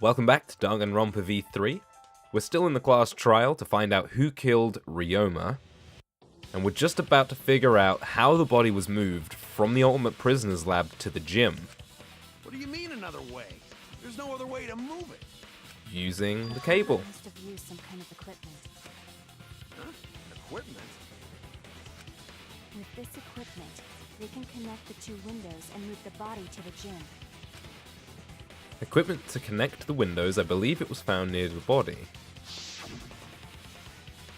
Welcome back to Danganronpa V3. We're still in the class trial to find out who killed Ryoma, and we're just about to figure out how the body was moved from the Ultimate Prisoners lab to the gym. What do you mean another way? There's no other way to move it. Using the cable. Must have used some kind of equipment. Huh? Equipment? With this equipment, they can connect the two windows and move the body to the gym. Equipment to connect the windows, I believe it was found near the body.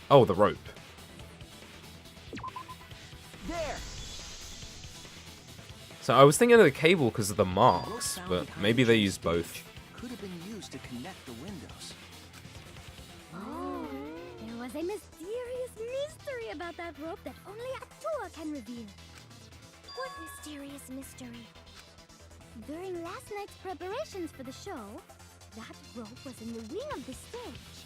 Oh, the rope. There! So I was thinking of the cable because of the marks, but maybe they used both. Could have been used to connect the windows. Oh, there was a mysterious mystery about that rope that only Atua can reveal. What mysterious mystery? During last night's preparations for the show, that rope was in the wing of the stage.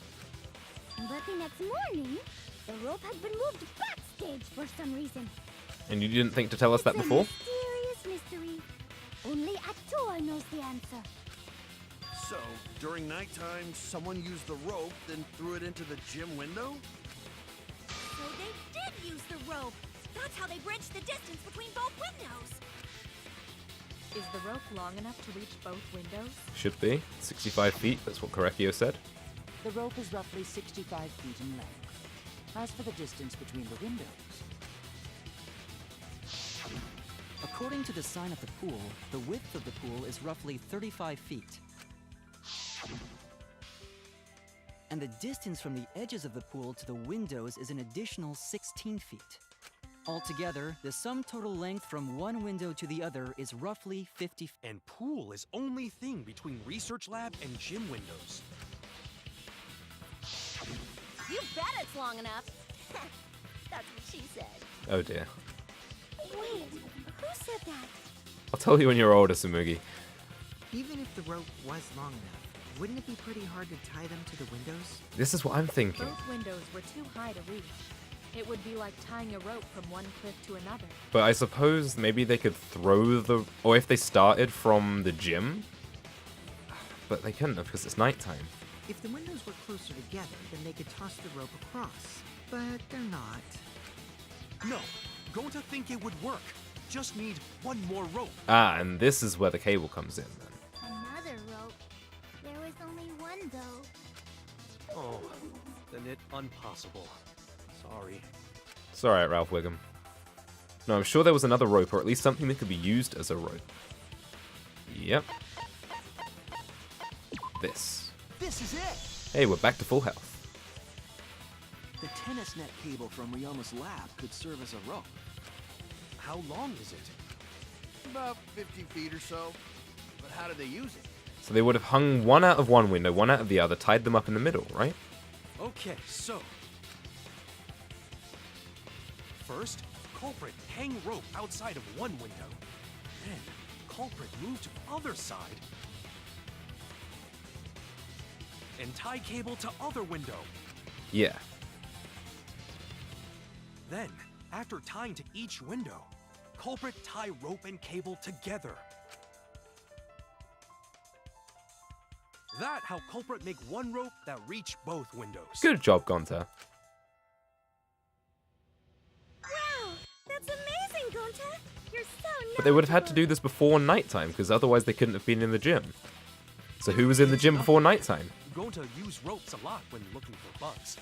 But the next morning, the rope had been moved backstage for some reason. And you didn't think to tell us that It's before? a mysterious mystery. Only Atua knows the answer. So, during nighttime, someone used the rope, then threw it into the gym window? So they did use the rope. That's how they bridged the distance between both windows. Is the rope long enough to reach both windows? Should be. 65 feet, that's what Korekio said. The rope is roughly 65 feet in length. As for the distance between the windows, according to the sign of the pool, the width of the pool is roughly 35 feet. And the distance from the edges of the pool to the windows is an additional 16 feet. Altogether, the sum total length from one window to the other is roughly 50 feet. And pool is only thing between research lab and gym windows. You bet it's long enough. That's what she said. Oh dear. Wait, who said that? I'll tell you when you're older, Sumugi. Even if the rope was long enough, wouldn't it be pretty hard to tie them to the windows? This is what I'm thinking. Both windows were too high to reach. It would be like tying a rope from one cliff to another. But I suppose maybe they could throw the... Or if they started from the gym? But they couldn't have because it's nighttime. If the windows were closer together, then they could toss the rope across. But they're not. No, going to think it would work. Just need one more rope. Ah, and this is where the cable comes in then. Another rope. There was only one though. Oh, then it impossible. Sorry. It's alright, Ralph Wiggum. No, I'm sure there was another rope, or at least something that could be used as a rope. Yep. This. This is it! Hey, we're back to full health. The tennis net cable from Ryoma's lab could serve as a rope. How long is it? About 50 feet or so. But how did they use it? So they would have hung one out of one window, one out of the other, tied them up in the middle, right? Okay, so... First, culprit hang rope outside of one window. Then, culprit move to other side. And tie cable to other window. Yeah. Then, after tying to each window, culprit tie rope and cable together. That how culprit make one rope that reach both windows. Good job, Gonta. Wow, that's amazing, Gonta. You're so knowledgeable. But they would have had to do this before nighttime, because otherwise they couldn't have been in the gym. So who was in the gym before nighttime? Going to use ropes a lot when looking for bugs.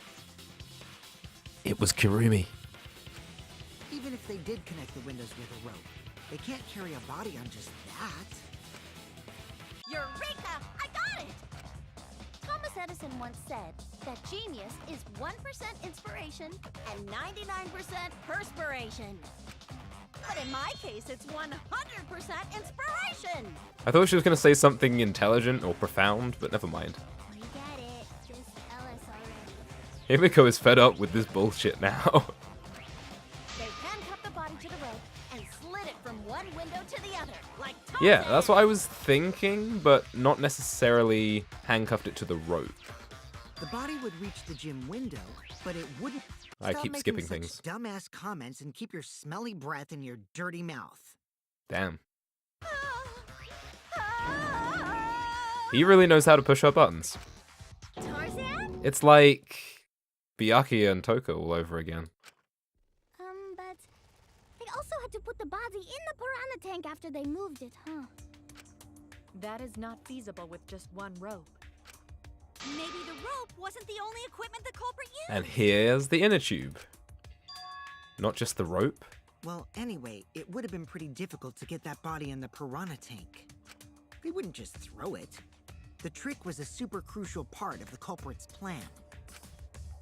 It was Kirumi. Even if they did connect the windows with a rope, they can't carry a body on just that. Eureka! I got it! Thomas Edison once said that genius is 1% inspiration and 99% perspiration. But in my case, it's 100% inspiration! I thought she was going to say something intelligent or profound, but never mind. We get it. Just tell us already. Himiko is fed up with this bullshit now. They handcuffed the body to the rope and slid it from one window to the other, like Yeah, Tarzan. that's what I was thinking, but not necessarily handcuffed it to the rope. The body would reach the gym window, but it wouldn't. I Stop keep making skipping such things. Dumbass comments and keep your smelly breath in your dirty mouth. Damn. He really knows how to push our buttons. Tarzan? It's like Byakuya and Toko all over again. But they also had to put the body in the piranha tank after they moved it, huh? That is not feasible with just one rope. Maybe the rope wasn't the only equipment the culprit used. And here's the inner tube. Not just the rope. Well, anyway, it would have been pretty difficult to get that body in the piranha tank. They wouldn't just throw it. The trick was a super crucial part of the culprit's plan.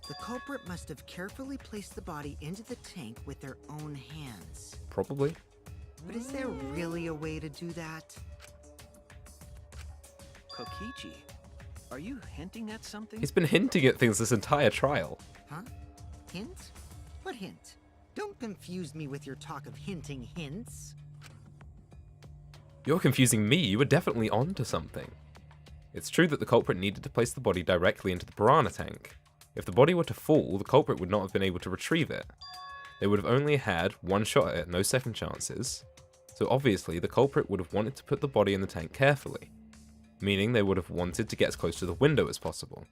The culprit must have carefully placed the body into the tank with their own hands. Probably. But is there really a way to do that? Kokichi, are you hinting at something? He's been hinting at things this entire trial. Huh? Hint? What hint? Don't confuse me with your talk of hinting hints. You're confusing me. You were definitely onto something. It's true that the culprit needed to place the body directly into the piranha tank. If the body were to fall, the culprit would not have been able to retrieve it. They would have only had one shot at it, no second chances. So obviously, the culprit would have wanted to put the body in the tank carefully, meaning they would have wanted to get as close to the window as possible.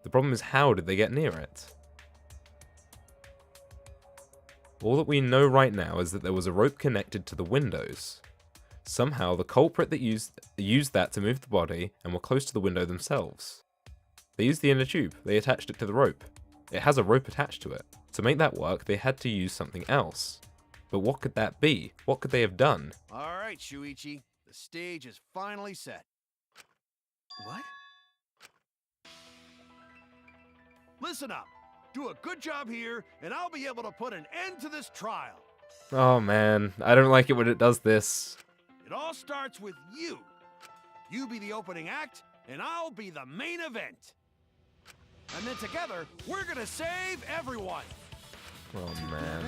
The problem is, how did they get near it? All that we know right now is that there was a rope connected to the windows. Somehow, the culprit that used that to move the body and were close to the window themselves. They used the inner tube. They attached it to the rope. It has a rope attached to it. To make that work, they had to use something else. But what could that be? What could they have done? All right, Shuichi. The stage is finally set. What? Listen up. Do a good job here, and I'll be able to put an end to this trial. Oh man, I don't like it when it does this. It all starts with you. You be the opening act, and I'll be the main event. And then together, we're gonna save everyone. Oh man.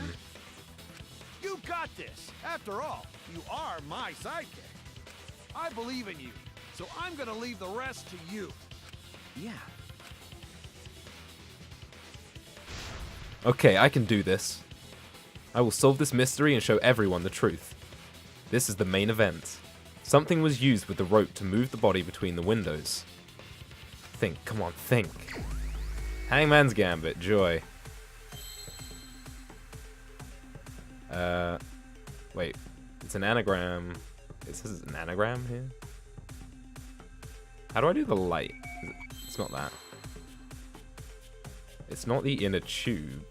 You got this. After all, you are my sidekick. I believe in you, so I'm gonna leave the rest to you. Yeah. Okay, I can do this. I will solve this mystery and show everyone the truth. This is the main event. Something was used with the rope to move the body between the windows. Think, come on, think. Hangman's Gambit, joy. Wait, it's an anagram. It says it's an anagram here? How do I do the light? It's not that. It's not the inner tube.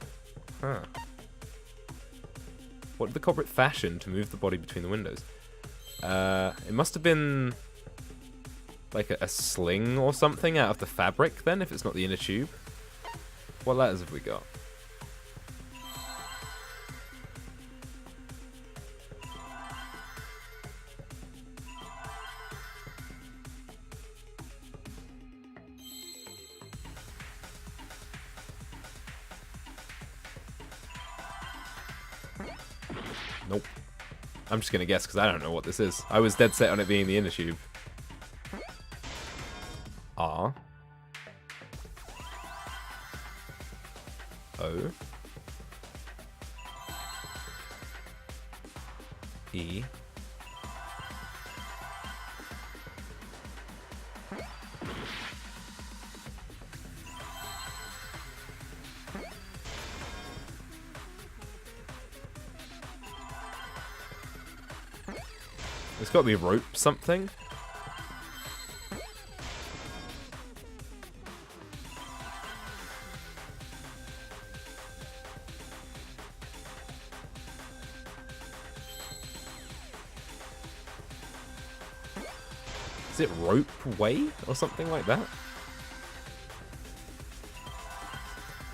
Huh. What did the culprit fashion to move the body between the windows? It must have been like a sling or something out of the fabric then, if it's not the inner tube. What letters have we got? Nope. I'm just gonna guess because I don't know what this is. I was dead set on it being the inner tube. R. O. E. It's got to be rope something. Is it rope way or something like that?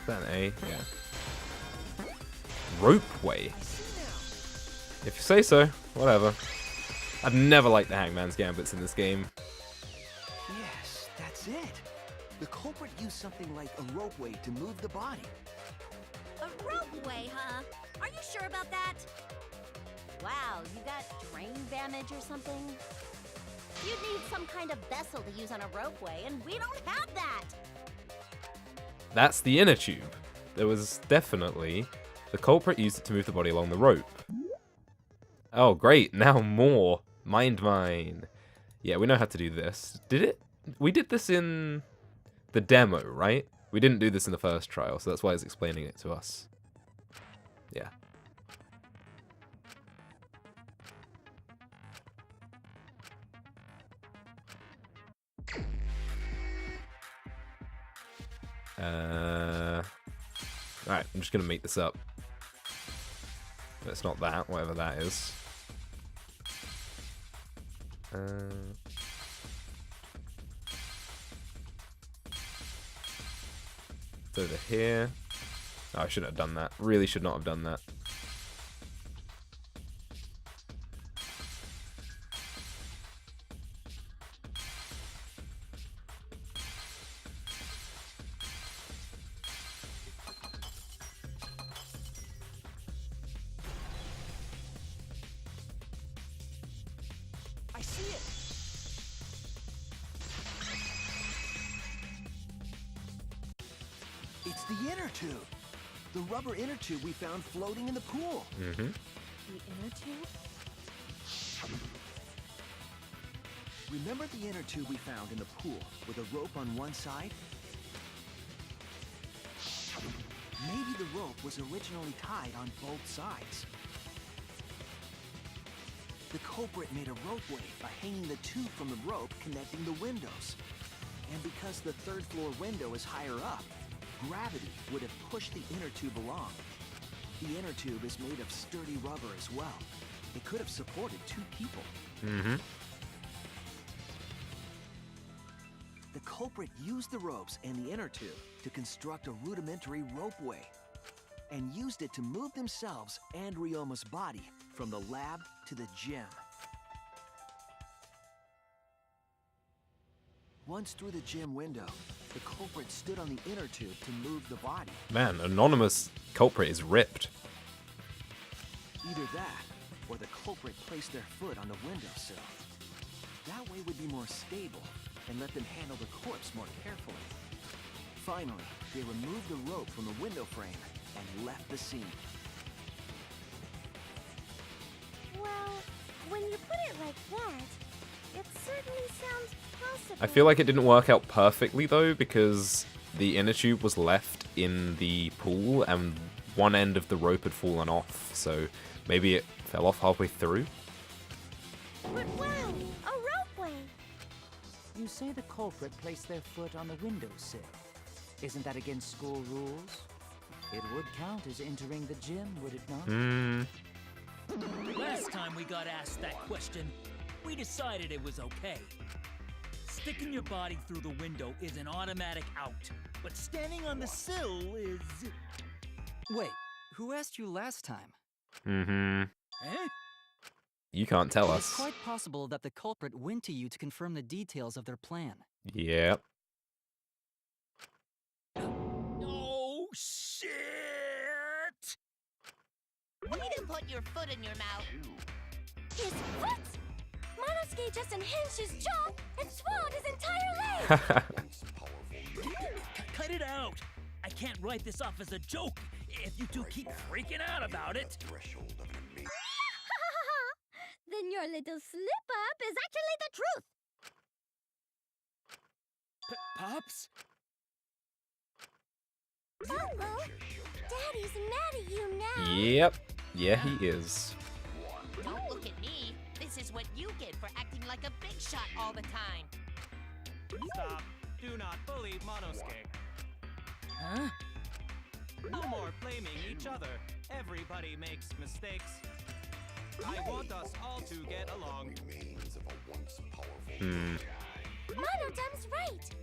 Is that an A? Yeah. Rope way. If you say so, whatever. I've never liked the Hangman's Gambits in this game. Yes, that's it. The culprit used something like a ropeway to move the body. A ropeway, huh? Are you sure about that? Wow, you got drain damage or something? You'd need some kind of vessel to use on a ropeway, and we don't have that! That's the inner tube. There was definitely... The culprit used it to move the body along the rope. Oh, great. Now more. Mind mine. Yeah, we know how to do this. Did it? we did this in the demo, right? We didn't do this in the first trial, so that's why he's explaining it to us. Yeah. Alright, I'm just gonna make this up. It's not that, whatever that is. It's over here. Oh, I shouldn't have done that. Really should not have done that. I see it. It's the inner tube. The rubber inner tube we found floating in the pool. Mm-hmm. The inner tube? Remember the inner tube we found in the pool with a rope on one side? Maybe the rope was originally tied on both sides. The culprit made a ropeway by hanging the tube from the rope connecting the windows. And because the third floor window is higher up, gravity would have pushed the inner tube along. The inner tube is made of sturdy rubber as well. It could have supported 2 people. Mm-hmm. The culprit used the ropes and the inner tube to construct a rudimentary ropeway and used it to move themselves and Ryoma's body from the lab to the gym. Once through the gym window, the culprit stood on the inner tube to move the body. Man, anonymous culprit is ripped. Either that, or the culprit placed their foot on the windowsill. That way would be more stable and let them handle the corpse more carefully. Finally, they removed the rope from the window frame and left the scene. Well, when you put it like that, it certainly sounds possible. I feel like it didn't work out perfectly though, because the inner tube was left in the pool and one end of the rope had fallen off, so maybe it fell off halfway through. But wow, a ropeway! You say the culprit placed their foot on the windowsill. Isn't that against school rules? It would count as entering the gym, would it not? Last time we got asked that question, we decided it was okay. Sticking your body through the window is an automatic out, but standing on the sill is... Wait, who asked you last time? Mm-hmm. Eh? You can't tell It's us. quite possible that the culprit went to you to confirm the details of their plan. Yep. Oh, shit! Way to put your foot in your mouth. His foot! Monosuke just unhinged his jaw and swallowed his entire leg! Cut it out! I can't write this off as a joke if you two keep freaking out about it. Then your little slip-up is actually the truth! Pops? Uh-oh! Daddy's mad at you now! Yep. Yeah, he is. Don't look at me. This is what you get for acting like a big shot all the time. Stop. Do not bully Monosuke. Huh? No more blaming each other. Everybody makes mistakes. I want us all to get along. Monodam's right!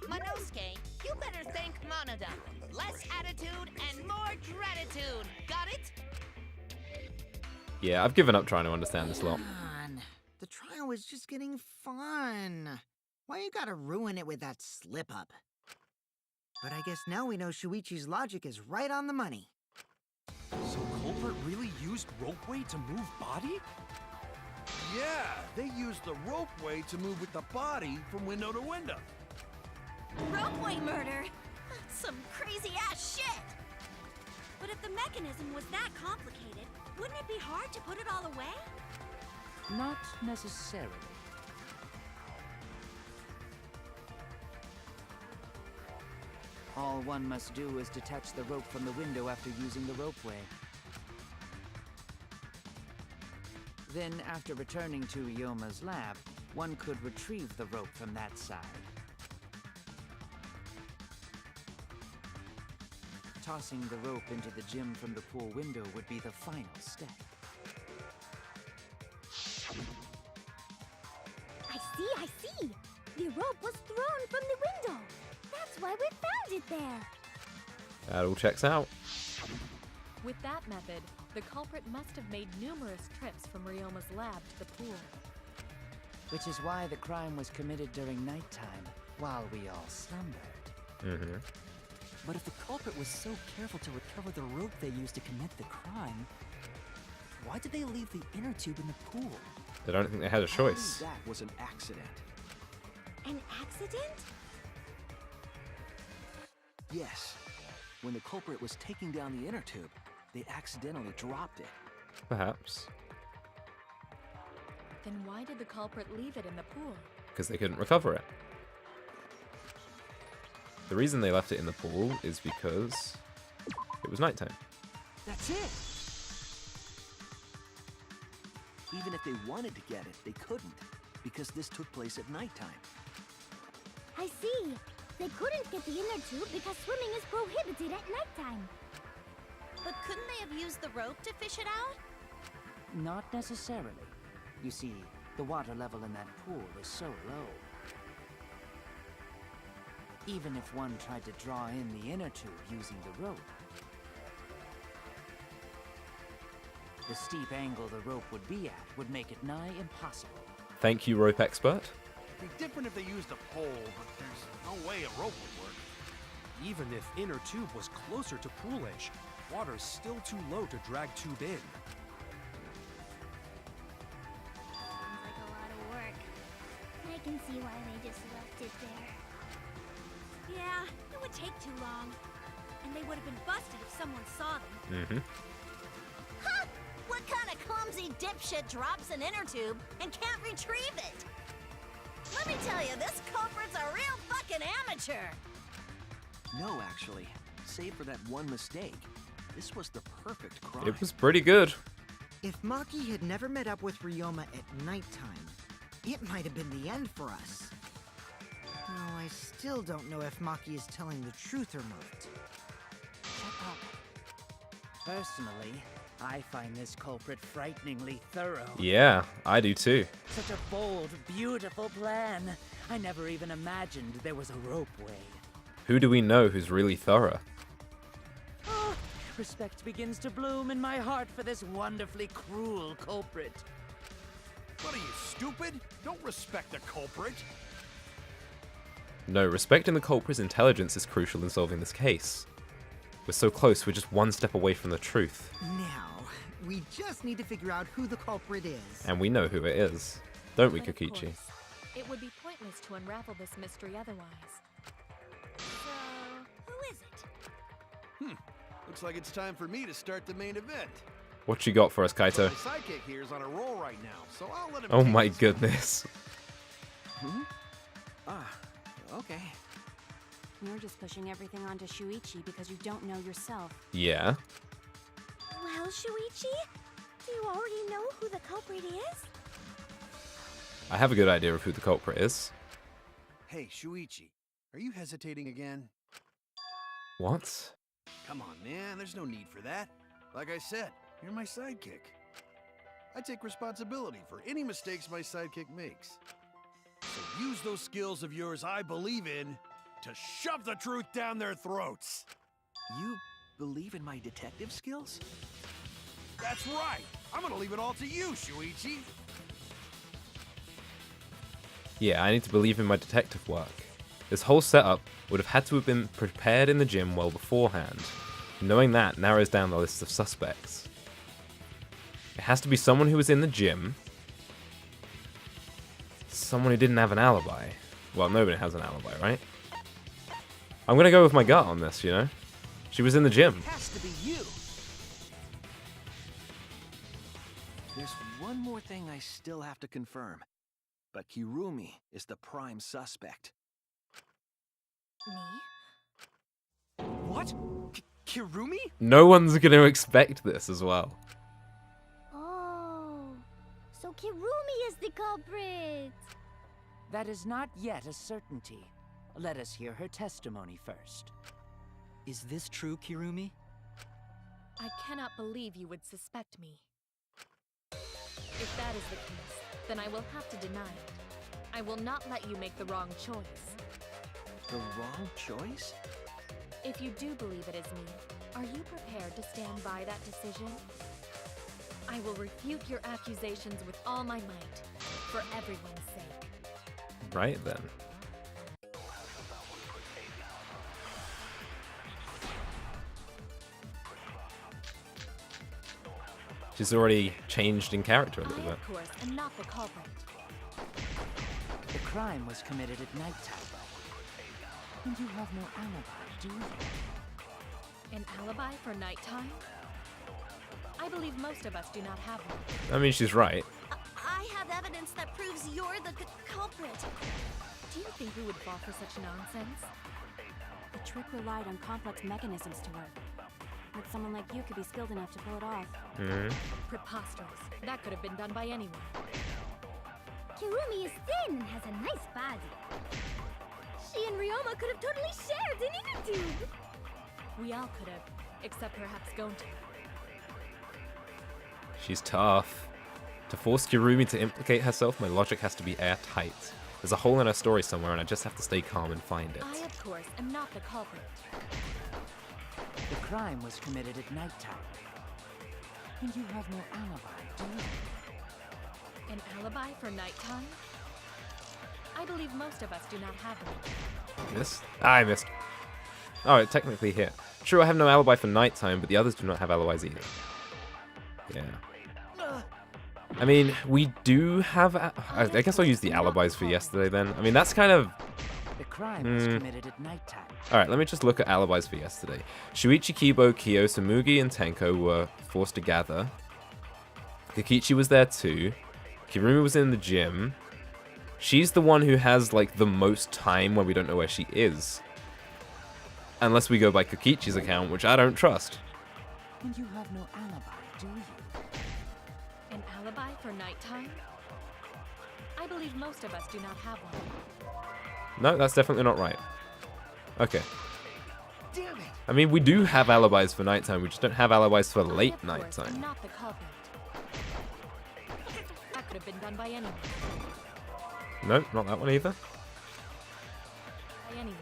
Monosuke, you better thank Monodam. Less attitude and more gratitude. Got it? Yeah, I've given up trying to understand this lot. Man, the trial was just getting fun. Why you gotta ruin it with that slip-up? But I guess now we know Shuichi's logic is right on the money. So culprit really used ropeway to move body? Yeah, they used the ropeway to move with the body from window to window. Ropeway murder? That's some crazy-ass shit! But if the mechanism was that complicated, wouldn't it be hard to put it all away? Not necessarily. All one must do is detach the rope from the window after using the ropeway. Then, after returning to Ryoma's lab, one could retrieve the rope from that side. Tossing the rope into the gym from the pool window would be the final step. I see! The rope was thrown from the window! That's why we found it there! That all checks out. With that method, the culprit must have made numerous trips from Ryoma's lab to the pool. Which is why the crime was committed during nighttime, while we all slumbered. But if the culprit was so careful to recover the rope they used to commit the crime, why did they leave the inner tube in the pool? I don't think they had a choice. That was an accident. An accident? Yes. When the culprit was taking down the inner tube, they accidentally dropped it. Perhaps. Then why did the culprit leave it in the pool? Because they couldn't recover it. The reason they left it in the pool is because it was nighttime. That's it! Even if they wanted to get it, they couldn't, because this took place at nighttime. I see. They couldn't get the inner tube because swimming is prohibited at nighttime. But couldn't they have used the rope to fish it out? Not necessarily. You see, the water level in that pool is so low. Even if one tried to draw in the inner tube using the rope, the steep angle the rope would be at would make it nigh impossible. Thank you, rope expert. It'd be different if they used a pole, but there's no way a rope would work. Even if inner tube was closer to pool edge, water's still too low to drag tube in. Sounds like a lot of work. I can see why they just left it there. Yeah, it would take too long. And they would have been busted if someone saw them. Huh! What kind of clumsy dipshit drops an inner tube and can't retrieve it? Let me tell you, this culprit's a real fucking amateur! No, actually. Save for that one mistake, this was the perfect crime. It was pretty good. If Maki had never met up with Ryoma at nighttime, it might have been the end for us. Though I still don't know if Maki is telling the truth or not. Shut up. Personally, I find this culprit frighteningly thorough. Yeah, I do too. Such a bold, beautiful plan. I never even imagined there was a ropeway. Who do we know who's really thorough? Oh, respect begins to bloom in my heart for this wonderfully cruel culprit. What are you, stupid? Don't respect the culprit. No, respecting the culprit's intelligence is crucial in solving this case. We're so close, we're just one step away from the truth. Now, we just need to figure out who the culprit is. And we know who it is. Don't we, But of Kokichi? course, it would be pointless to unravel this mystery otherwise. So, who is it? Looks like it's time for me to start the main event. What you got for us, Kaito? My sidekick here is on a roll right now, so I'll let him Oh take my this. goodness. Okay. You're just pushing everything onto Shuichi because you don't know yourself. Yeah. Well, Shuichi, do you already know who the culprit is? I have a good idea of who the culprit is. Hey, Shuichi, are you hesitating again? What? Come on, man, there's no need for that. Like I said, you're my sidekick. I take responsibility for any mistakes my sidekick makes. So use those skills of yours I believe in to shove the truth down their throats. You believe in my detective skills? That's right. I'm gonna leave it all to you, Shuichi. Yeah, I need to believe in my detective work. This whole setup would have had to have been prepared in the gym well beforehand. Knowing that narrows down the list of suspects. It has to be someone who was in the gym. Someone who didn't have an alibi. Well, nobody has an alibi, right? I'm gonna go with my gut on this, you know? She was in the gym. It has to be you. There's one more thing I still have to confirm. But Kirumi is the prime suspect. Me? What? Kirumi? No one's going to expect this as well. Oh, so Kirumi is the culprit. That is not yet a certainty. Let us hear her testimony first. Is this true, Kirumi? I cannot believe you would suspect me. If that is the case, then I will have to deny it. I will not let you make the wrong choice. The wrong choice? If you do believe it is me, are you prepared to stand by that decision? I will refute your accusations with all my might, for everyone's sake. Right then. She's already changed in character a little I, bit. of course, am not the culprit. The crime was committed at nighttime. And you have no alibi, do you? An alibi for nighttime? I believe most of us do not have one. I mean, she's right. I have evidence that proves you're the culprit. Do you think we would fall for such nonsense? The trick relied on complex mechanisms to work. But someone like you could be skilled enough to pull it off. Preposterous. That could have been done by anyone. Kirumi is thin and has a nice body. She and Ryoma could have totally shared an inner tube. We all could have, except perhaps Gonta. She's tough. To force Kirumi to implicate herself, my logic has to be airtight. There's a hole in her story somewhere, and I just have to stay calm and find it. I, of course, am not the culprit. The crime was committed at nighttime. And you have no alibi, do you? An alibi for nighttime? I believe most of us do not have one. Miss? I missed. Oh, it technically hit. True, I have no alibi for nighttime, but the others do not have alibis either. Yeah. I mean, we do have... I guess I'll use the alibis for yesterday then. I mean, that's kind of... The crime was committed at nighttime. Alright, let me just look at alibis for yesterday. Shuichi, Kibo, Kyo, Samugi, and Tenko were forced to gather. Kokichi was there too. Kirumi was in the gym. She's the one who has, like, the most time where we don't know where she is. Unless we go by Kokichi's account, which I don't trust. And you have no alibi, do you? An alibi for nighttime? I believe most of us do not have one. No, that's definitely not right. Okay. Damn it! I mean, we do have alibis for nighttime, we just don't have alibis for late I, of course, nighttime. am not the culprit. That could have been done by anyone. No, not that one either. By anyone.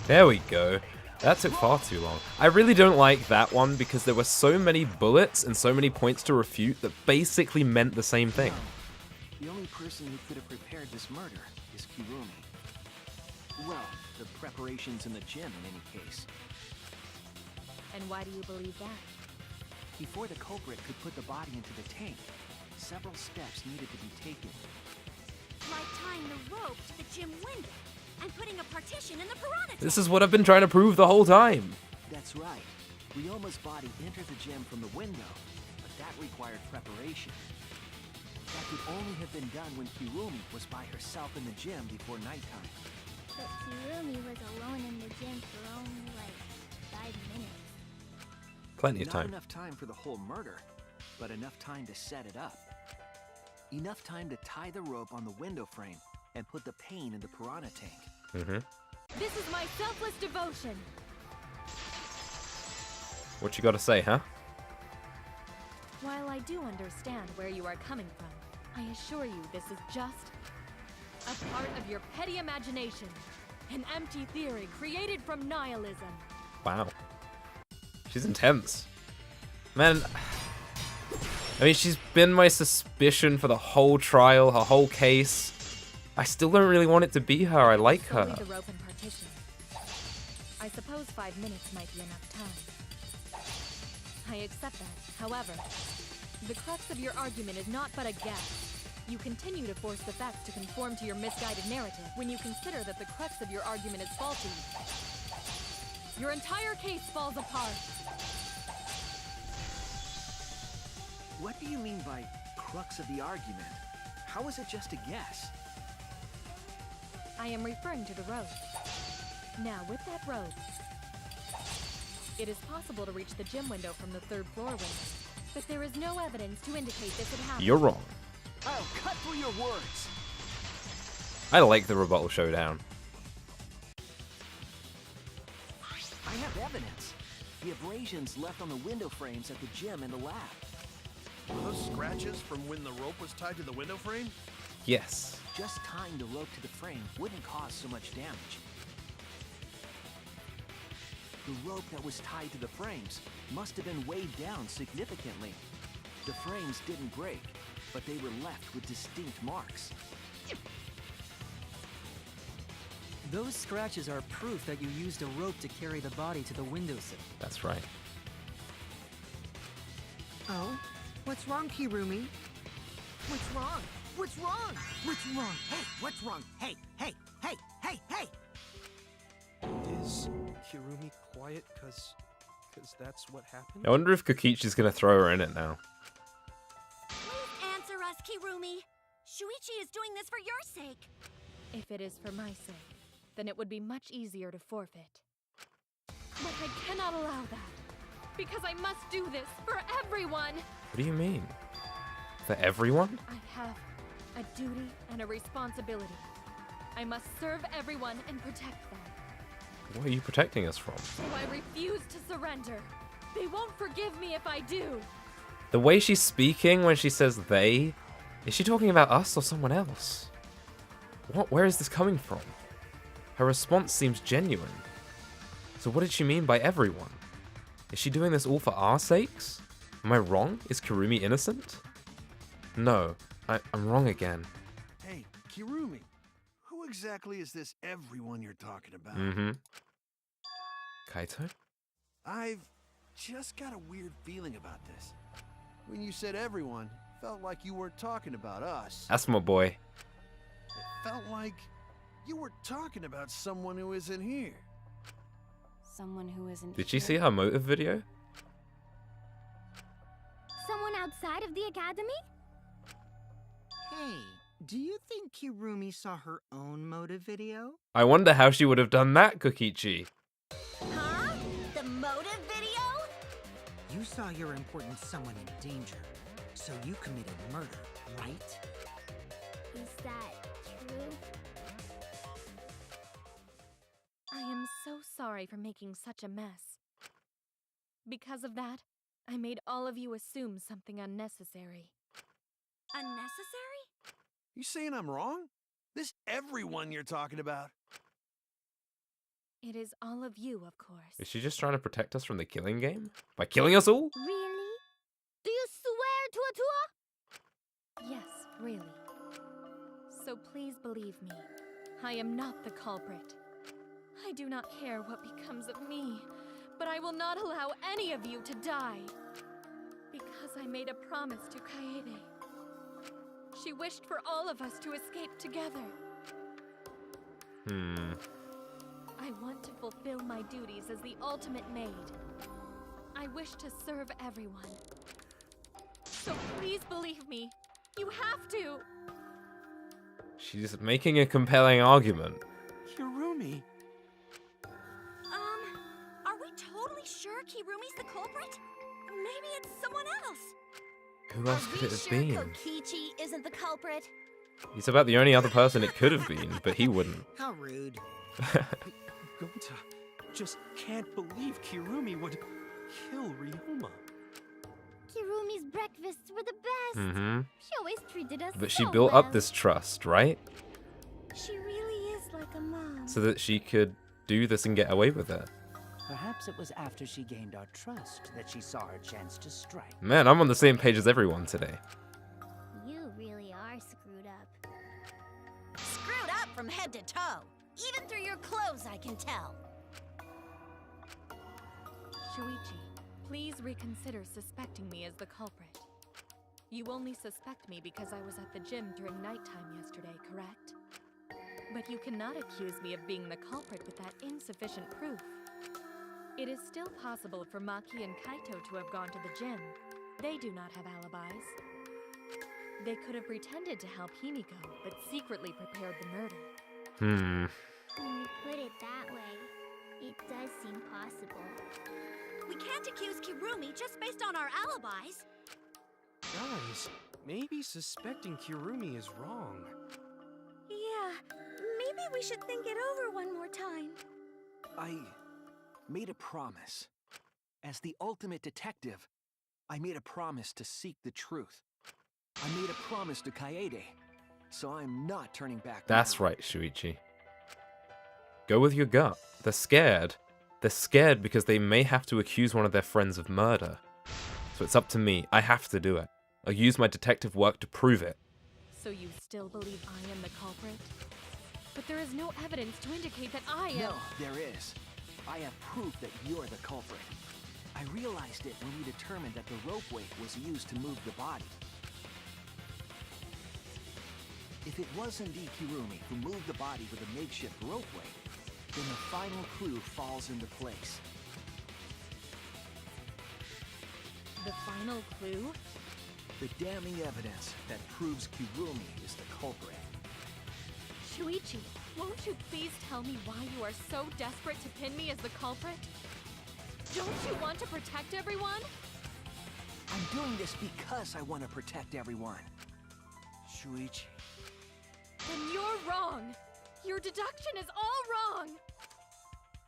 There we go. That took far too long. I really don't like that one because there were so many bullets and so many points to refute that basically meant the same thing. The only person who could have prepared this murder is Kirumi. Well, the preparations in the gym in any case. And why do you believe that? Before the culprit could put the body into the tank, several steps needed to be taken. Like tying the rope to the gym window and putting a partition in the piranha tank. This is what I've been trying to prove the whole time. That's right. Ryoma's body entered the gym from the window, but that required preparation. That could only have been done when Kirumi was by herself in the gym before nighttime. But Kirumi was alone in the gym for only like 5 minutes. Plenty of Not time. enough time for the whole murder, but enough time to set it up. Enough time to tie the rope on the window frame and put the pain in the piranha tank. This is my selfless devotion. What you gotta say, huh? While I do understand where you are coming from, I assure you this is just a part of your petty imagination. An empty theory created from nihilism. Wow. She's intense. Man, I mean, she's been my suspicion for the whole trial, her whole case. I still don't really want it to be her. I like her. Solely the rope and partition. I suppose 5 minutes might be enough time. I accept that. However, the crux of your argument is not but a guess. You continue to force the facts to conform to your misguided narrative when you consider that the crux of your argument is faulty. Your entire case falls apart. What do you mean by crux of the argument? How is it just a guess? I am referring to the rope. Now, with that rope, it is possible to reach the gym window from the 3rd floor window, but there is no evidence to indicate this had happened. You're wrong. I'll cut through your words. I like the rebuttal showdown. I have evidence. The abrasions left on the window frames at the gym and the lab. Were those scratches from when the rope was tied to the window frame? Yes. Just tying the rope to the frame wouldn't cause so much damage. The rope that was tied to the frames must have been weighed down significantly. The frames didn't break, but they were left with distinct marks. Those scratches are proof that you used a rope to carry the body to the windowsill. That's right. Oh? What's wrong, Kirumi? What's wrong? What's wrong? What's wrong? Hey, what's wrong? Hey, hey, hey, hey, hey! Is Kirumi quiet cause that's what happened? I wonder if Kokichi's gonna throw her in it now. Please answer us, Kirumi. Shuichi is doing this for your sake. If it is for my sake, then it would be much easier to forfeit. But I cannot allow that, because I must do this for everyone. What do you mean? For everyone? I have a duty and a responsibility. I must serve everyone and protect them. What are you protecting us from? So I refuse to surrender. They won't forgive me if I do. The way she's speaking when she says they, is she talking about us or someone else? What? Where is this coming from? Her response seems genuine. So what did she mean by everyone? Is she doing this all for our sakes? Am I wrong? Is Kirumi innocent? No, I'm wrong again. Hey, Kirumi, who exactly is this everyone you're talking about? Mm-hmm. Kaito? I've just got a weird feeling about this. When you said everyone, it felt like you weren't talking about us. That's my boy. It felt like you were talking about someone who isn't here. Someone who isn't. Did she here. see her motive video? Someone outside of the academy? Hey, do you think Kirumi saw her own motive video? I wonder how she would have done that, Kokichi. Huh? The motive video? You saw your important someone in danger, so you committed murder, right? Is that true? I am so sorry for making such a mess. Because of that, I made all of you assume something unnecessary. Unnecessary? You saying I'm wrong? This everyone you're talking about? It is all of you, of course. Is she just trying to protect us from the killing game? By killing us all? Really? Do you swear to Atua? Yes, really. So please believe me, I am not the culprit. I do not care what becomes of me, but I will not allow any of you to die. Because I made a promise to Kaede. She wished for all of us to escape together. I want to fulfill my duties as the ultimate maid. I wish to serve everyone. So please believe me. You have to. She's making a compelling argument. Kirumi. Are we totally sure Kirumi's the culprit? Maybe it's someone else. Who else could it have been? Kokichi isn't the culprit? He's about the only other person it could have been, but he wouldn't. How rude. Gonta just can't believe Kirumi would kill Ryoma. Kirumi's breakfasts were the best. Mm-hmm. She always treated us But she so built well. up this trust, right? She really is like a mom. So that she could do this and get away with it. Perhaps it was after she gained our trust that she saw her chance to strike. Man, I'm on the same page as everyone today. You really are screwed up. Screwed up from head to toe. Even through your clothes, I can tell. Shuichi, please reconsider suspecting me as the culprit. You only suspect me because I was at the gym during nighttime yesterday, correct? But you cannot accuse me of being the culprit with that insufficient proof. It is still possible for Maki and Kaito to have gone to the gym. They do not have alibis. They could have pretended to help Himiko, but secretly prepared the murder. When you put it that way, seem possible. We can't accuse Kirumi just based on our alibis. Guys, maybe suspecting Kirumi is wrong. Yeah, maybe we should think it over one more time. I made a promise. As the ultimate detective, I made a promise to seek the truth. I made a promise to Kaede, so I'm not turning back. That's now. right, Shuichi. Go with your gut. They're scared. They're scared because they may have to accuse one of their friends of murder. So it's up to me. I have to do it. I'll use my detective work to prove it. So you still believe I am the culprit? But there is no evidence to indicate that I am. No, there is. I have proof that you're the culprit. I realized it when we determined that the rope weight was used to move the body. If it was indeed Kirumi who moved the body with a makeshift rope weight, then the final clue falls into place. The final clue? The damning evidence that proves Kirumi is the culprit. Shuichi, won't you please tell me why you are so desperate to pin me as the culprit? Don't you want to protect everyone? I'm doing this because I want to protect everyone. Shuichi. Then you're wrong. Your deduction is all wrong.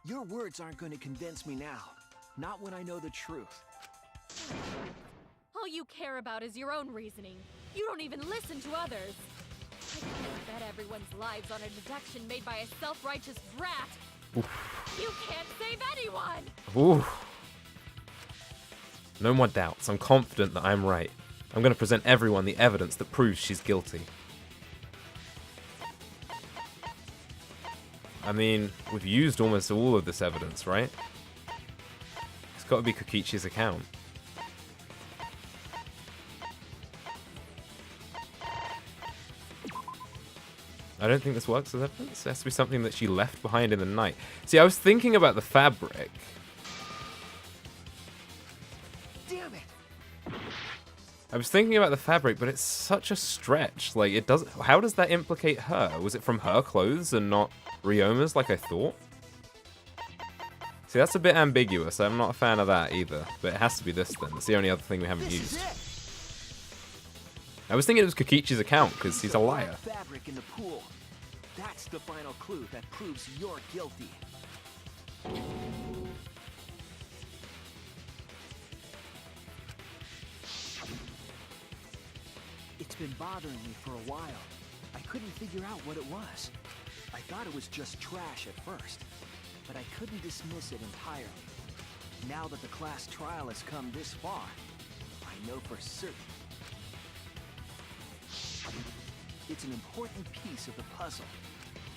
Your words aren't going to convince me now. Not when I know the truth. All you care about is your own reasoning. You don't even listen to others. I can't bet everyone's lives on a deduction made by a self-righteous brat. Oof. You can't save anyone! Ooh. No more doubts. I'm confident that I'm right. I'm going to present everyone the evidence that proves she's guilty. I mean, we've used almost all of this evidence, right? It's got to be Kokichi's account. I don't think this works as evidence. It has to be something that she left behind in the night. See, I was thinking about the fabric. Damn it! I was thinking about the fabric, but it's such a stretch. Like, it doesn't. How does that implicate her? Was it from her clothes and not Ryoma's, like I thought? See, that's a bit ambiguous. I'm not a fan of that either. But it has to be this then. It's the only other thing we haven't used. I was thinking it was Kokichi's account because he's a liar. Fabric in the pool. That's the final clue that proves you're guilty. It's been bothering me for a while. I couldn't figure out what it was. I thought it was just trash at first, but I couldn't dismiss it entirely. Now that the class trial has come this far, I know for certain. It's an important piece of the puzzle,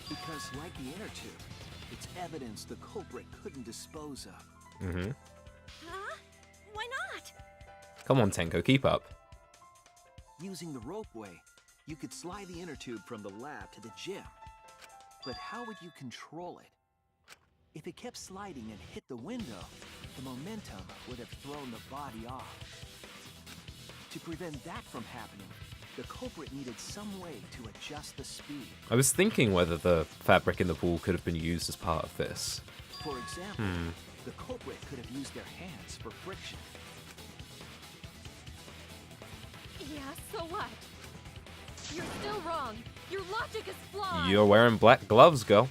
because like the inner tube, it's evidence the culprit couldn't dispose of. Mm-hmm. Huh? Why not? Come on, Tenko, keep up. Using the ropeway, you could slide the inner tube from the lab to the gym. But how would you control it? If it kept sliding and hit the window, the momentum would have thrown the body off. To prevent that from happening, the culprit needed some way to adjust the speed. I was thinking whether the fabric in the pool could have been used as part of this. For example, the culprit could have used their hands for friction. Yeah, so what? You're still wrong. Your logic is flawed. You're wearing black gloves, girl.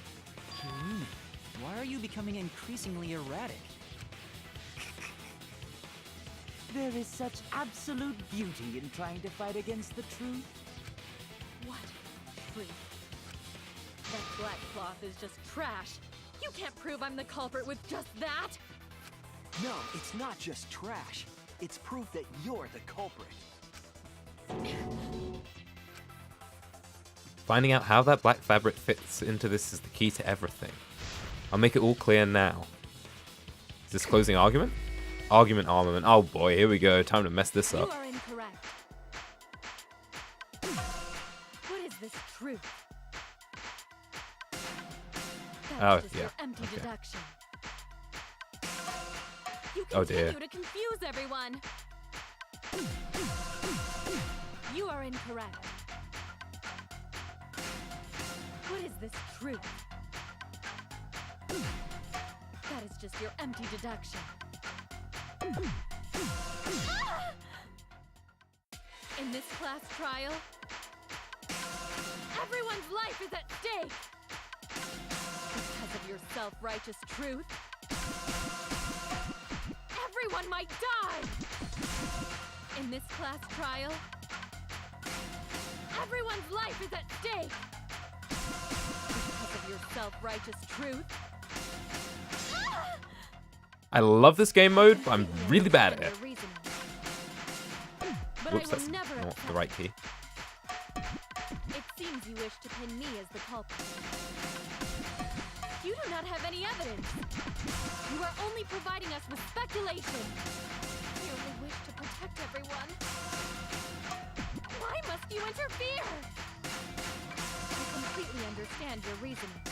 Kirumi, why are you becoming increasingly erratic? There is such absolute beauty in trying to fight against the truth. What truth? That black cloth is just trash. You can't prove I'm the culprit with just that. No, it's not just trash. It's proof that you're the culprit. Finding out how that black fabric fits into this is the key to everything. I'll make it all clear now. Is this closing argument? Argument armament. Oh boy, here we go. Time to mess this up. You are incorrect. What is this truth? That's just your empty deduction. You Oh dear. continue to confuse everyone. You are incorrect. What is this truth? That is just your empty deduction. In this class trial, everyone's life is at stake! Because of your self-righteous truth, everyone might die! In this class trial, everyone's life is at stake! Because of your self-righteous truth. I love this game mode, but I'm really bad at it. Whoops, that's not the right key. It seems you wish to pin me as the culprit. You do not have any evidence. You are only providing us with speculation. You only wish to protect everyone. Why must you interfere? I completely understand your reasoning,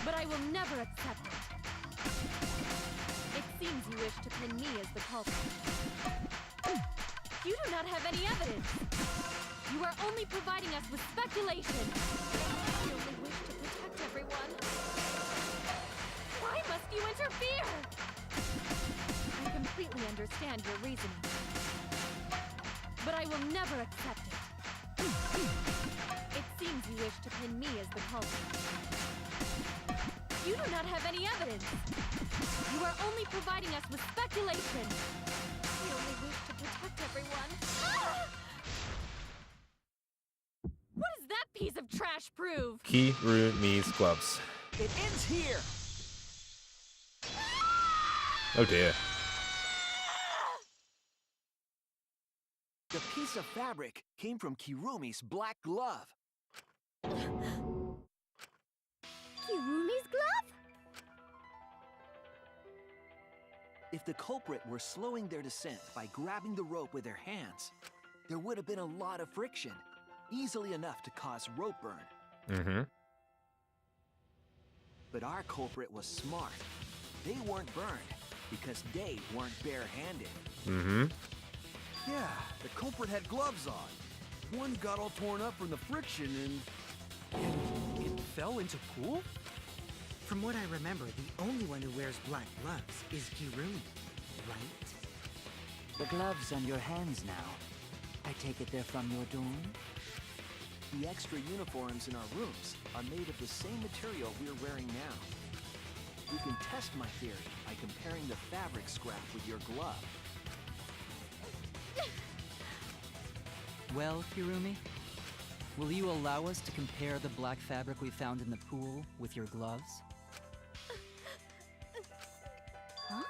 but I will never accept it. It seems you wish to pin me as the culprit. You do not have any evidence. You are only providing us with speculation. You only wish to protect everyone. Why must you interfere? I completely understand your reasoning, but I will never accept it. It seems you wish to pin me as the culprit. You do not have any evidence. You are only providing us with speculation. We only wish to protect everyone. What does that piece of trash prove? Kirumi's gloves. It ends here! Oh dear. The piece of fabric came from Kirumi's black glove. Kirumi's glove? If the culprit were slowing their descent by grabbing the rope with their hands, there would have been a lot of friction, easily enough to cause rope burn. Mm-hmm. But our culprit was smart. They weren't burned because they weren't bare-handed. Mm-hmm. Yeah, the culprit had gloves on. One got all torn up from the friction and It fell into pool? From what I remember, the only one who wears black gloves is Kirumi, right? The gloves on your hands now. I take it they're from your dorm? The extra uniforms in our rooms are made of the same material we're wearing now. You can test my theory by comparing the fabric scrap with your glove. Well, Kirumi, will you allow us to compare the black fabric we found in the pool with your gloves? Huh?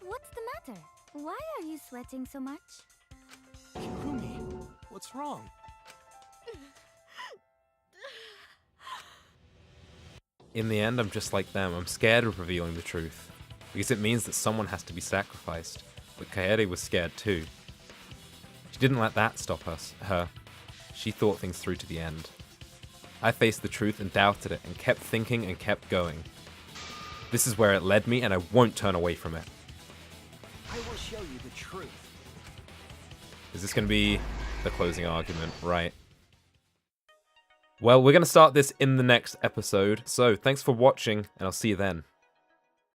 What's the matter? Why are you sweating so much? Kirumi, what's wrong? In the end, I'm just like them. I'm scared of revealing the truth, because it means that someone has to be sacrificed. But Kaede was scared too. She didn't let that stop her. She thought things through to the end. I faced the truth and doubted it, and kept thinking and kept going. This is where it led me, and I won't turn away from it. I will show you the truth. Is this going to be the closing argument, right? Well, we're going to start this in the next episode, so thanks for watching, and I'll see you then.